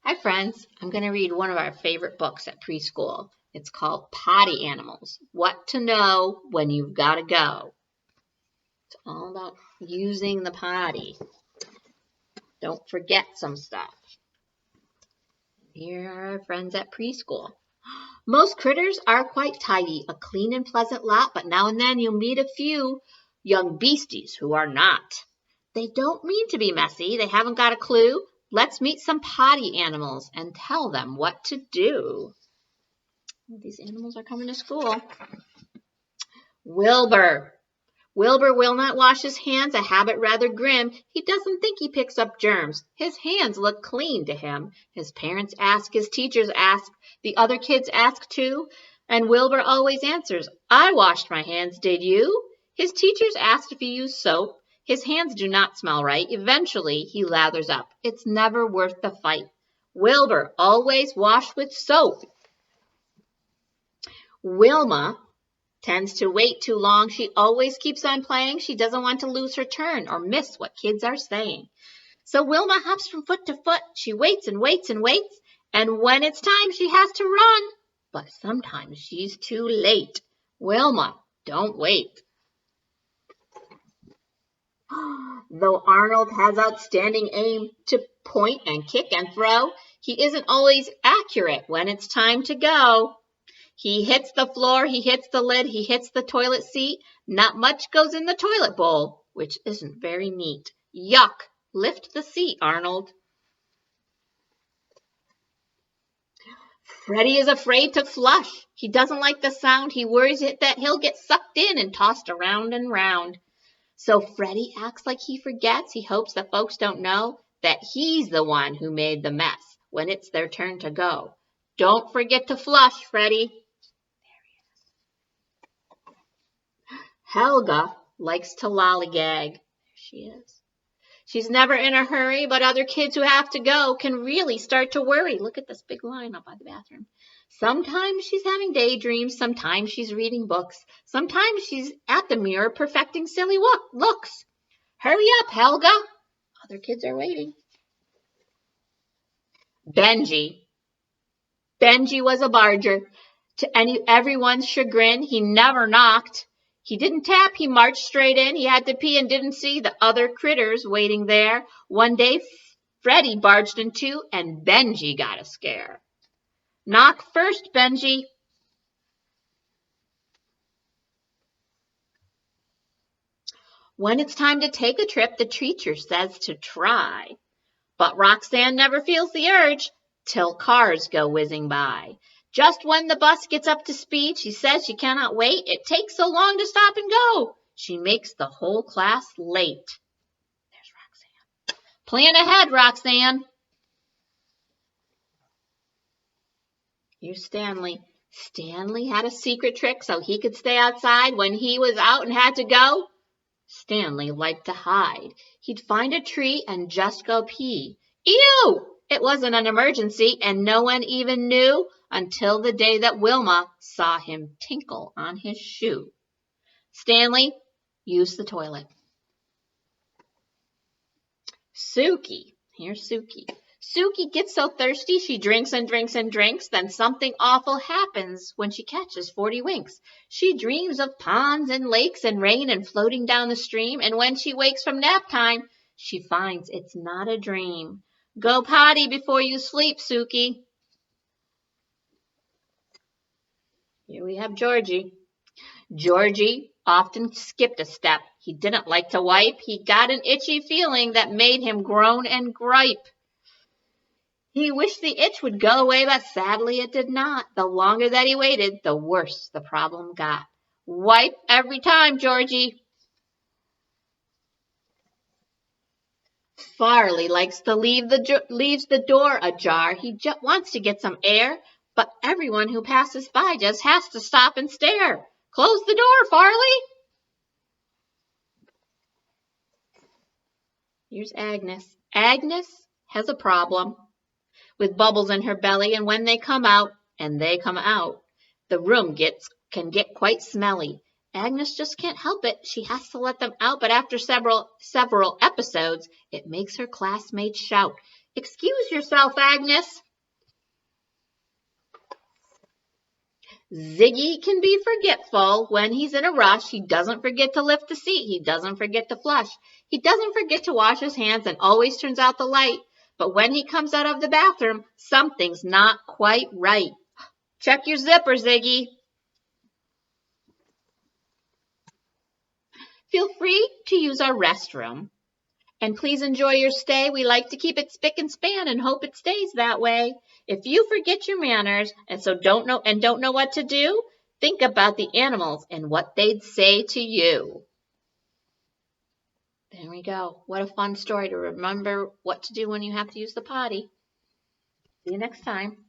Hi friends, I'm going to read one of our favorite books at preschool. It's called Potty Animals, What to Know When You've Got to Go. It's all about using the potty. Don't forget some stuff. Here are our friends at preschool. Most critters are quite tidy, a clean and pleasant lot, but now and then you'll meet a few young beasties who are not. They don't mean to be messy. They haven't got a clue. Let's meet some potty animals and tell them what to do. These animals are coming to school. Wilbur. Wilbur will not wash his hands, a habit rather grim. He doesn't think he picks up germs. His hands look clean to him. His parents ask, his teachers ask, the other kids ask too. And Wilbur always answers, I washed my hands, did you? His teachers asked if he used soap. His hands do not smell right. Eventually, he lathers up. It's never worth the fight. Wilbur, always wash with soap. Wilma tends to wait too long. She always keeps on playing. She doesn't want to lose her turn or miss what kids are saying. So Wilma hops from foot to foot. She waits and waits and waits. And when it's time, she has to run. But sometimes she's too late. Wilma, don't wait. Though Arnold has outstanding aim to point and kick and throw, he isn't always accurate when it's time to go. He hits the floor, he hits the lid, he hits the toilet seat. Not much goes in the toilet bowl, which isn't very neat. Yuck! Lift the seat, Arnold. Freddie is afraid to flush. He doesn't like the sound. He worries that he'll get sucked in and tossed around and round. So Freddie acts like he forgets. He hopes that folks don't know that he's the one who made the mess when it's their turn to go. Don't forget to flush, Freddie. Helga likes to lollygag. There she is. She's never in a hurry, but other kids who have to go can really start to worry. Look at this big line up by the bathroom. Sometimes she's having daydreams. Sometimes she's reading books. Sometimes she's at the mirror perfecting silly looks. Hurry up, Helga. Other kids are waiting. Benji. Benji was a barger. To everyone's chagrin, he never knocked. He didn't tap, he marched straight in. He had to pee and didn't see the other critters waiting there. One day, Freddie barged in too, and Benji got a scare. Knock first, Benji. When it's time to take a trip, the teacher says to try. But Roxanne never feels the urge till cars go whizzing by. Just when the bus gets up to speed, she says she cannot wait. It takes so long to stop and go. She makes the whole class late. There's Roxanne. Plan ahead, Roxanne. Here's Stanley. Stanley had a secret trick so he could stay outside when he was out and had to go. Stanley liked to hide. He'd find a tree and just go pee. Ew! It wasn't an emergency, and no one even knew until the day that Wilma saw him tinkle on his shoe. Stanley, use the toilet. Suki. Here's Suki. Suki gets so thirsty she drinks and drinks and drinks. Then something awful happens when she catches 40 winks. She dreams of ponds and lakes and rain and floating down the stream. And when she wakes from nap time, she finds it's not a dream. Go potty before you sleep, Suki. Here we have Georgie. Georgie often skipped a step. He didn't like to wipe. He got an itchy feeling that made him groan and gripe. He wished the itch would go away, but sadly it did not. The longer that he waited, the worse the problem got. Wipe every time, Georgie. Farley likes to leaves the door ajar. He wants to get some air, but everyone who passes by just has to stop and stare. Close the door, Farley. Here's Agnes. Agnes has a problem with bubbles in her belly, and when they come out, the room can get quite smelly. Agnes just can't help it. She has to let them out, but after several episodes, it makes her classmates shout. Excuse yourself, Agnes. Ziggy can be forgetful. When he's in a rush, he doesn't forget to lift the seat. He doesn't forget to flush. He doesn't forget to wash his hands and always turns out the light. But when he comes out of the bathroom, something's not quite right. Check your zipper, Ziggy. Feel free to use our restroom. And please enjoy your stay. We like to keep it spick and span and hope it stays that way. If you forget your manners and don't know what to do, think about the animals and what they'd say to you. There we go. What a fun story to remember what to do when you have to use the potty. See you next time.